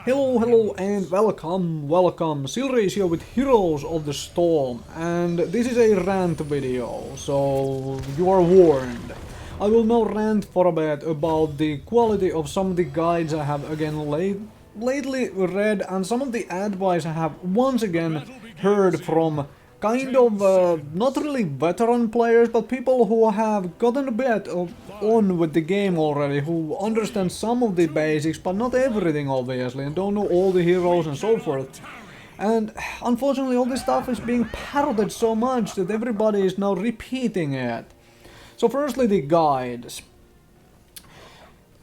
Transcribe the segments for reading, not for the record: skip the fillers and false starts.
Hello and welcome. Silrace here with Heroes of the Storm, and this is a rant video, so you are warned. I will now rant for a bit about the quality of some of the guides I have again lately read, and some of the advice I have once again heard from kind of not really veteran players, but people who have gotten a bit on with the game already, who understand some of the basics, but not everything obviously, and don't know all the heroes and so forth. And unfortunately all this stuff is being parroted so much that everybody is now repeating it. So firstly, the guides.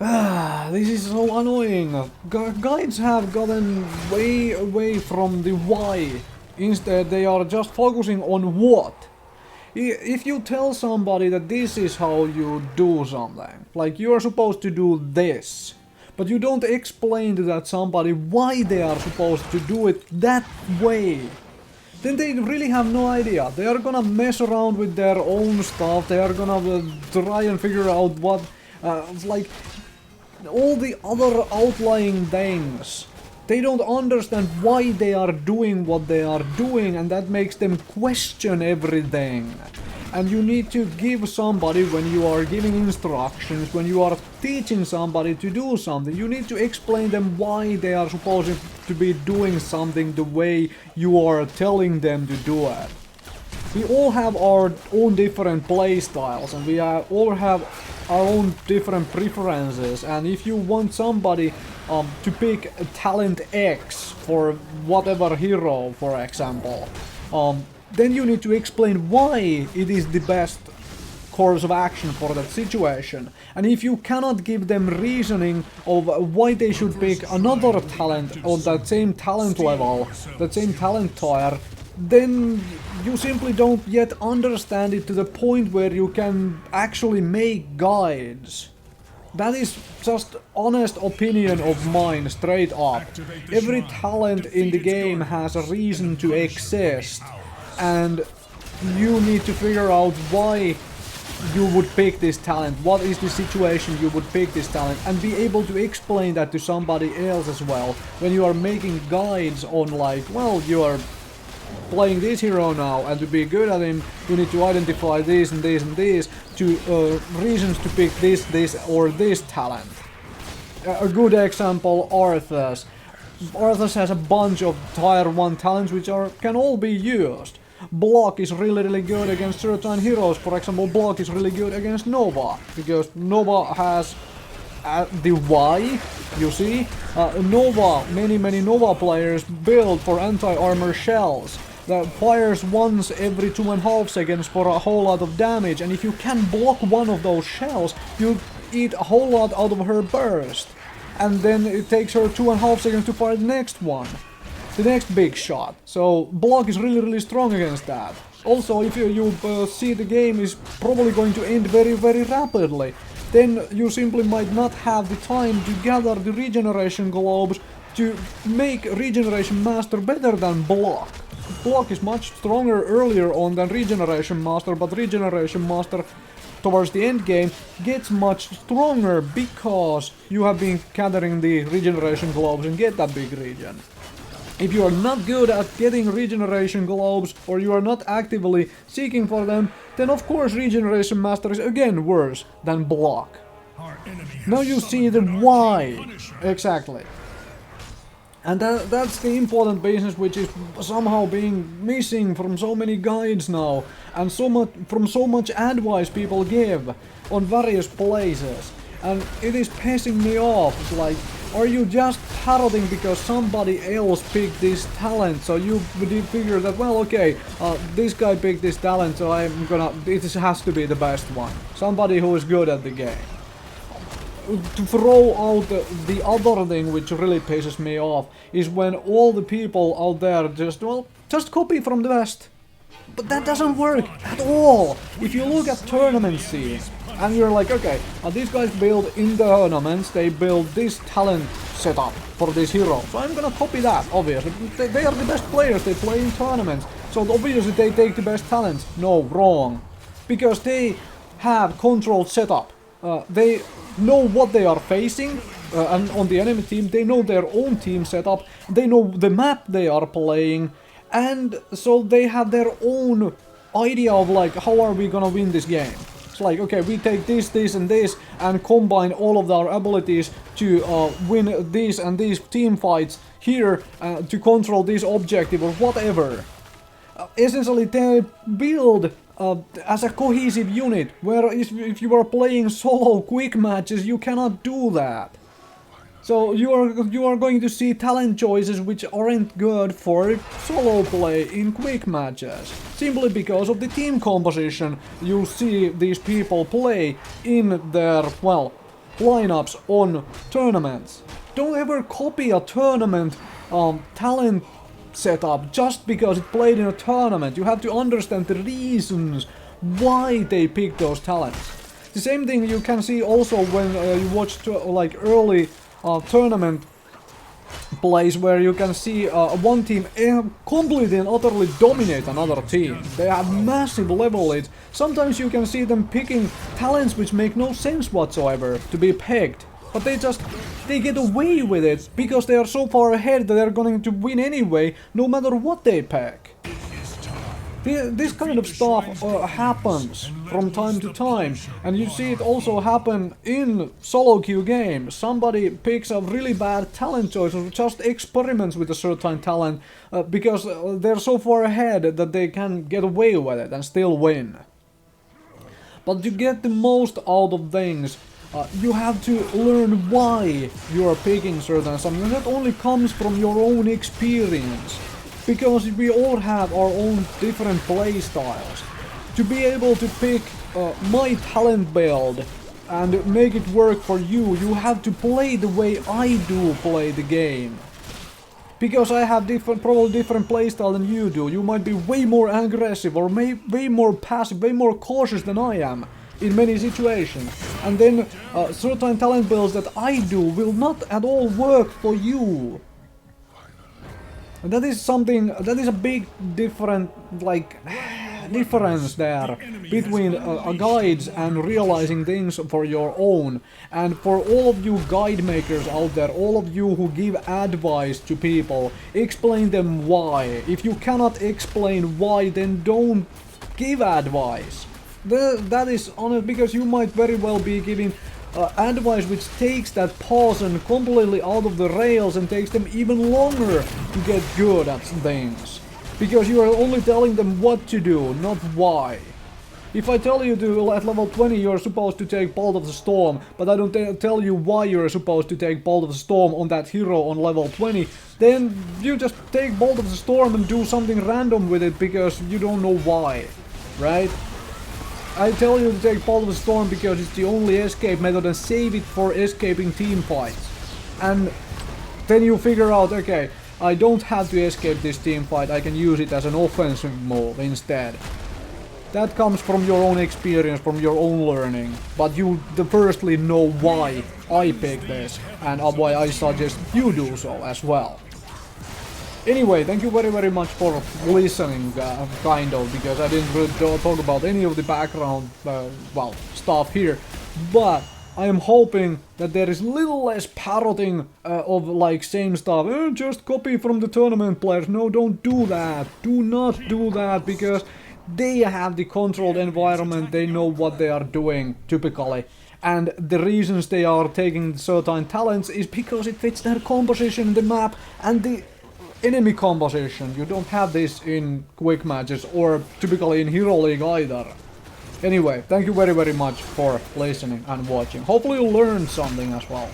This is so annoying. Guides have gotten way away from the why. Instead, they are just focusing on what. If you tell somebody that this is how you do something, like you are supposed to do this, but you don't explain to that somebody why they are supposed to do it that way, then they really have no idea. They are gonna mess around with their own stuff, they are gonna try and figure out what, like, all the other outlying things. They don't understand why they are doing what they are doing, and that makes them question everything. And you need to give somebody, when you are giving instructions, when you are teaching somebody to do something, you need to explain them why they are supposed to be doing something the way you are telling them to do it. We all have our own different play styles, and we all have our own different preferences, and if you want somebody to pick talent X for whatever hero, for example, then you need to explain why it is the best course of action for that situation. And if you cannot give them reasoning of why they should pick another talent on that same talent level, that same talent tier, then you simply don't yet understand it to the point where you can actually make guides. That is just honest opinion of mine, straight up. Every talent in the game has a reason to exist, and you need to figure out why you would pick this talent, what is the situation you would pick this talent, and be able to explain that to somebody else as well. When you are making guides on, like, well, you are playing this hero now, and to be good at him you need to identify these and these and these reasons to pick this or this talent. A good example, Arthas. Arthas has a bunch of tier 1 talents which can all be used. Block is really good against certain heroes. For example, Block is really good against Nova, because Nova has the Y, you see. Nova, many Nova players build for anti-armor shells that fires once every 2.5 seconds for a whole lot of damage, and if you can block one of those shells, you eat a whole lot out of her burst. And then it takes her 2.5 seconds to fire the next one, the next big shot. So Block is really strong against that. Also, if you see the game is probably going to end very rapidly, then you simply might not have the time to gather the regeneration globes to make Regeneration Master better than Block. Block is much stronger earlier on than Regeneration Master, but Regeneration Master towards the end game gets much stronger because you have been gathering the regeneration globes and get that big regen. If you are not good at getting regeneration globes, or you are not actively seeking for them, then of course Regeneration Master is again worse than Block. Now you see the why. Exactly. And that's the important business which is somehow being missing from so many guides now, and from so much advice people give on various places. And it is pissing me off. It's like, are you just parroting because somebody else picked this talent? So you figure that, well, okay, this guy picked this talent, so it has to be the best one. Somebody who is good at the game. To throw out the other thing which really pisses me off is when all the people out there just copy from the best. But that doesn't work at all. If you look at tournament scene, and you're like, okay, these guys build in the tournaments, they build this talent setup for this hero, so I'm gonna copy that, obviously. They are the best players, they play in tournaments, so obviously they take the best talents. No, wrong. Because they have controlled setup. They know what they are facing, and on the enemy team, they know their own team setup, they know the map they are playing, and so they have their own idea of like, how are we gonna win this game? It's like, okay, we take this, this and this and combine all of our abilities to win these and these team fights here to control this objective or whatever. Essentially, they build as a cohesive unit, where if you are playing solo quick matches, you cannot do that. So you are going to see talent choices which aren't good for solo play in quick matches. Simply because of the team composition you see these people play in their, well, lineups on tournaments. Don't ever copy a tournament talent setup just because it played in a tournament. You have to understand the reasons why they pick those talents. The same thing you can see also when you watch like early tournament plays, where you can see one team completely and utterly dominate another team. They have massive level leads. Sometimes you can see them picking talents which make no sense whatsoever to be pegged. But they get away with it because they are so far ahead that they're going to win anyway, no matter what they pick. This kind of stuff happens from time to time, and you see it also happen in solo queue games. Somebody picks a really bad talent choice or just experiments with a certain talent because they're so far ahead that they can get away with it and still win. But to get the most out of things, you have to learn why you are picking certain something. That only comes from your own experience. Because we all have our own different play styles. To be able to pick my talent build and make it work for you, you have to play the way I do play the game. Because I have probably different playstyle than you do. You might be way more aggressive or way more passive, way more cautious than I am in many situations. And then certain talent builds that I do will not at all work for you. And that is something, that is a big difference there between guides and realizing things for your own. And for all of you guide makers out there, all of you who give advice to people, explain them why. If you cannot explain why, then don't give advice. That is honest, because you might very well be giving advice which takes that person completely out of the rails and takes them even longer to get good at things. Because you are only telling them what to do, not why. If I tell you to at level 20 you're supposed to take Bolt of the Storm, but I don't tell you why you're supposed to take Bolt of the Storm on that hero on level 20, then you just take Bolt of the Storm and do something random with it because you don't know why, right? I tell you to take Bolt of the Storm because it's the only escape method and save it for escaping team fights. And then you figure out, okay, I don't have to escape this team fight, I can use it as an offensive move instead. That comes from your own experience, from your own learning. But you firstly know why I picked this and why I suggest you do so as well. Anyway, thank you very much for listening, kind of, because I didn't really talk about any of the background, well, stuff here, but I am hoping that there is little less parroting of like same stuff. Just copy from the tournament players. No, don't do that. Do not do that, because they have the controlled environment, they know what they are doing, typically. And the reasons they are taking certain talents is because it fits their composition in the map and the enemy composition. You don't have this in quick matches or typically in Hero League either. Anyway, thank you very much for listening and watching. Hopefully you learned something as well.